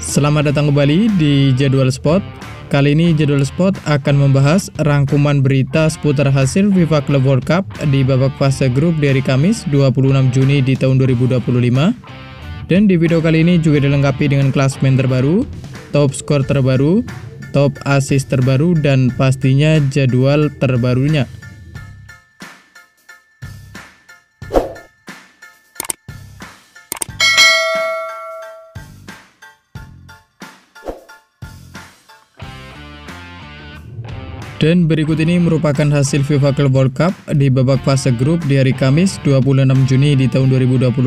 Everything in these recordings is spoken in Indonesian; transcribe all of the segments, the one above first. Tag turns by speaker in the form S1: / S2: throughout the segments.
S1: Selamat datang kembali di Jadwal Spot. Kali ini Jadwal Spot akan membahas rangkuman berita seputar hasil FIFA Club World Cup di babak fase grup di hari Kamis 26 Juni di tahun 2025. Dan di video kali ini juga dilengkapi dengan klasemen terbaru, top skor terbaru, top assist terbaru, dan pastinya jadwal terbarunya. Dan berikut ini merupakan hasil FIFA Club World Cup di babak fase grup di hari Kamis 26 Juni di tahun 2025,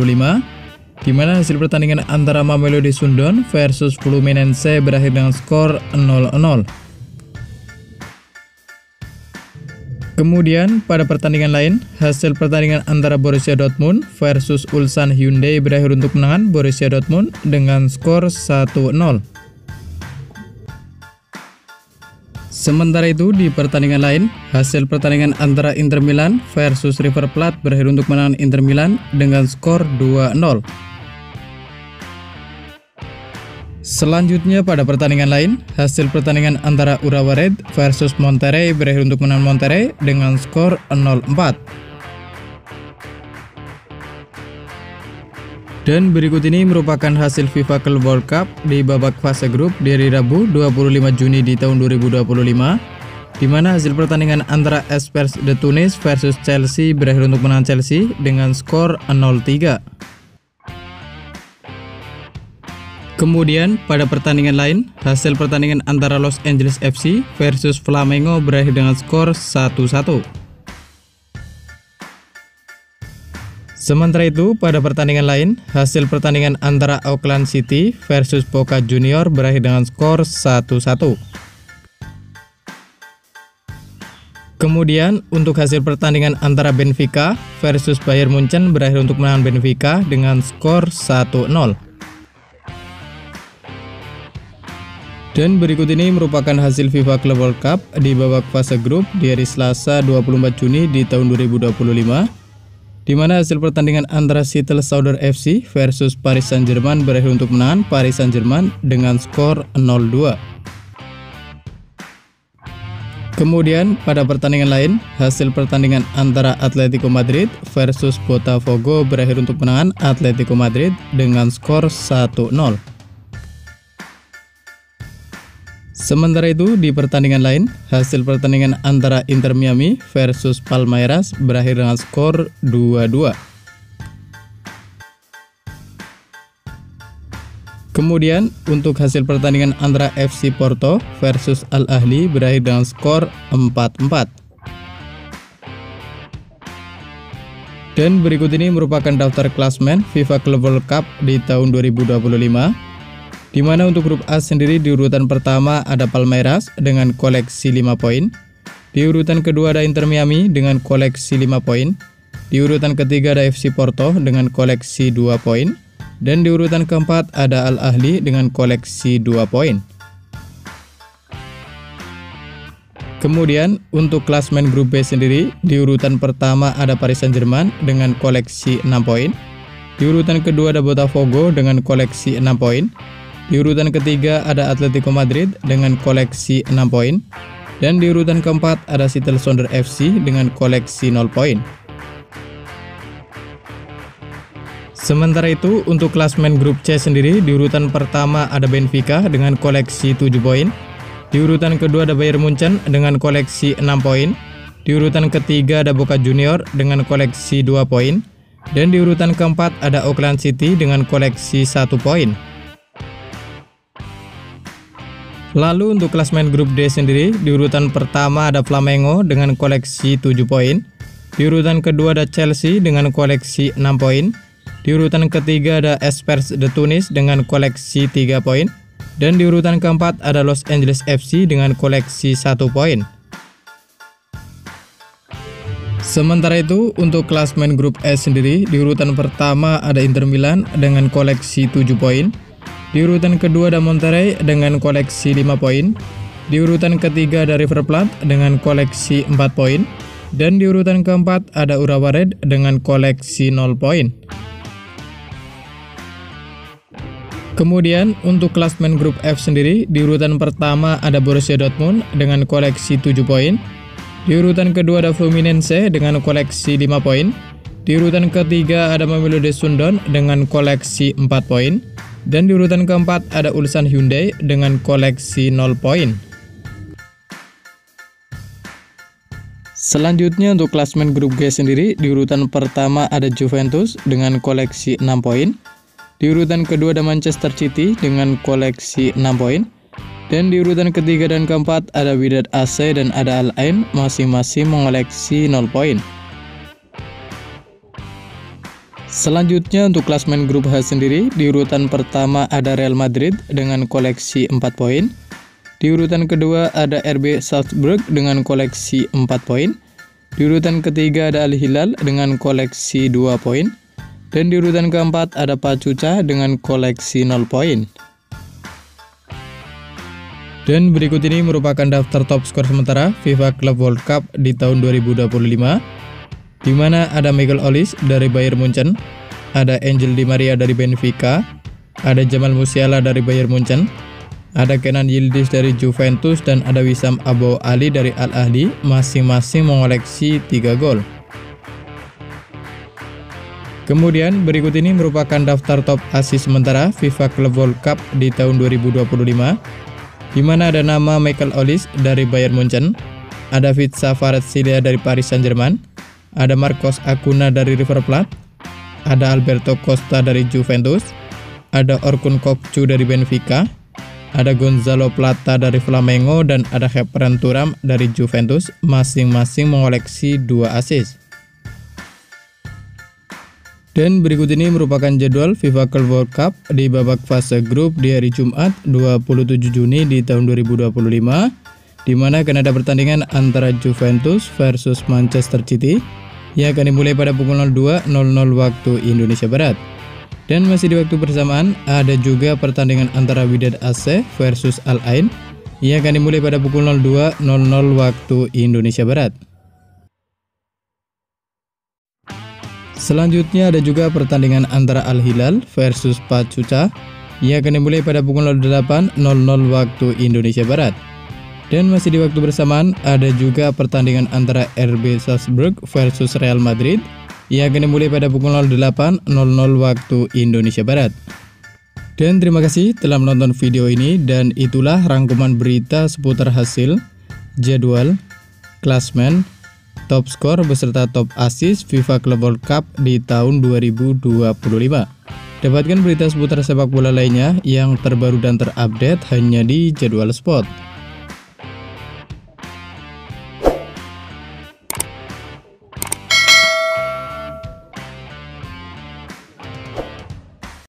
S1: di mana hasil pertandingan antara Mamelodi Sundowns versus Fluminense berakhir dengan skor 0-0. Kemudian pada pertandingan lain, hasil pertandingan antara Borussia Dortmund versus Ulsan Hyundai berakhir untuk kemenangan Borussia Dortmund dengan skor 1-0. Sementara itu di pertandingan lain, hasil pertandingan antara Inter Milan versus River Plate berakhir untuk kemenangan Inter Milan dengan skor 2-0. Selanjutnya pada pertandingan lain, hasil pertandingan antara Urawa Red versus Monterrey berakhir untuk kemenangan Monterrey dengan skor 0-4. Dan berikut ini merupakan hasil FIFA Club World Cup di babak fase grup di hari Rabu 25 Juni di tahun 2025, di mana hasil pertandingan antara Espers de Tunis versus Chelsea berakhir untuk menang Chelsea dengan skor 0-3. Kemudian pada pertandingan lain, hasil pertandingan antara Los Angeles FC versus Flamengo berakhir dengan skor 1-1. Sementara itu, pada pertandingan lain, hasil pertandingan antara Auckland City versus Boca Junior berakhir dengan skor 1-1. Kemudian, untuk hasil pertandingan antara Benfica versus Bayern Munchen berakhir untuk menang Benfica dengan skor 1-0. Dan berikut ini merupakan hasil FIFA Club World Cup di babak fase grup di hari Selasa 24 Juni di tahun 2025. Di mana hasil pertandingan antara Seattle Sounders FC versus Paris Saint-Germain berakhir untuk menang Paris Saint-Germain dengan skor 0-2. Kemudian pada pertandingan lain, hasil pertandingan antara Atletico Madrid versus Botafogo berakhir untuk menang Atletico Madrid dengan skor 1-0. Sementara itu di pertandingan lain, hasil pertandingan antara Inter Miami versus Palmeiras berakhir dengan skor 2-2. Kemudian untuk hasil pertandingan antara FC Porto versus Al Ahly berakhir dengan skor 4-4. Dan berikut ini merupakan daftar klasemen FIFA Club World Cup di tahun 2025. Di mana untuk grup A sendiri di urutan pertama ada Palmeiras dengan koleksi 5 poin. Di urutan kedua ada Inter Miami dengan koleksi 5 poin. Di urutan ketiga ada FC Porto dengan koleksi 2 poin. Dan di urutan keempat ada Al Ahly dengan koleksi 2 poin. Kemudian untuk klasemen grup B sendiri, di urutan pertama ada Paris Saint-Germain dengan koleksi 6 poin. Di urutan kedua ada Botafogo dengan koleksi 6 poin. Di urutan ketiga ada Atletico Madrid dengan koleksi 6 poin. Dan di urutan keempat ada Seattle Sounders FC dengan koleksi 0 poin. Sementara itu untuk klasemen grup C sendiri, di urutan pertama ada Benfica dengan koleksi 7 poin. Di urutan kedua ada Bayern Munchen dengan koleksi 6 poin. Di urutan ketiga ada Boca Junior dengan koleksi 2 poin. Dan di urutan keempat ada Auckland City dengan koleksi 1 poin. Lalu untuk klasemen grup D sendiri, di urutan pertama ada Flamengo dengan koleksi 7 poin. Di urutan kedua ada Chelsea dengan koleksi 6 poin. Di urutan ketiga ada Espers de Tunis dengan koleksi 3 poin. Dan di urutan keempat ada Los Angeles FC dengan koleksi 1 poin. Sementara itu untuk klasemen grup E sendiri, di urutan pertama ada Inter Milan dengan koleksi 7 poin. Di urutan kedua ada Monterrey dengan koleksi 5 poin. Di urutan ketiga ada River Plate dengan koleksi 4 poin. Dan di urutan keempat ada Urawa Red dengan koleksi 0 poin. Kemudian untuk klasmen grup F sendiri, di urutan pertama ada Borussia Dortmund dengan koleksi 7 poin. Di urutan kedua ada Fluminense dengan koleksi 5 poin. Di urutan ketiga ada Mamelodi Sundowns dengan koleksi 4 poin. Dan di urutan keempat ada Ulsan Hyundai dengan koleksi 0 poin. Selanjutnya untuk klasmen grup G sendiri, di urutan pertama ada Juventus dengan koleksi 6 poin. Di urutan kedua ada Manchester City dengan koleksi 6 poin. Dan di urutan ketiga dan keempat ada Wydad AC dan ada Al Ain masing-masing mengoleksi 0 poin. Selanjutnya untuk klasmen grup H sendiri, di urutan pertama ada Real Madrid dengan koleksi 4 poin. Di urutan kedua ada RB Salzburg dengan koleksi 4 poin. Di urutan ketiga ada Al Hilal dengan koleksi 2 poin. Dan di urutan keempat ada Pachuca dengan koleksi 0 poin. Dan berikut ini merupakan daftar top skor sementara FIFA Club World Cup di tahun 2025, di mana ada Michael Olise dari Bayern Munchen, ada Angel Di Maria dari Benfica, ada Jamal Musiala dari Bayern Munchen, ada Kenan Yildiz dari Juventus, dan ada Wissam Abou Ali dari Al Ahly, masing-masing mengoleksi 3 gol. Kemudian berikut ini merupakan daftar top assist sementara FIFA Club World Cup di tahun 2025, di mana ada nama Michael Olise dari Bayern Munchen, ada Vitsa Kvaratskhelia dari Paris Saint-Germain, ada Marcos Acuna dari River Plate, ada Alberto Costa dari Juventus, ada Orkun Kokcu dari Benfica, ada Gonzalo Plata dari Flamengo, dan ada Khephren Thuram dari Juventus, masing-masing mengoleksi 2 assist. Dan berikut ini merupakan jadwal FIFA Club World Cup di babak fase grup di hari Jumat 27 Juni di tahun 2025, di mana akan ada pertandingan antara Juventus versus Manchester City yang akan dimulai pada pukul 02.00 waktu Indonesia Barat. Dan masih di waktu bersamaan ada juga pertandingan antara Wydad AC versus Al Ain yang akan dimulai pada pukul 02.00 waktu Indonesia Barat. Selanjutnya ada juga pertandingan antara Al Hilal versus Pachuca yang akan dimulai pada pukul 08.00 waktu Indonesia Barat. Dan masih di waktu bersamaan ada juga pertandingan antara RB Salzburg versus Real Madrid yang akan dimulai pada pukul 08.00 waktu Indonesia Barat. Dan terima kasih telah menonton video ini, dan itulah rangkuman berita seputar hasil, jadwal, klasmen, top skor beserta top assist FIFA Club World Cup di tahun 2025. Dapatkan berita seputar sepak bola lainnya yang terbaru dan terupdate hanya di Jadwal Sport.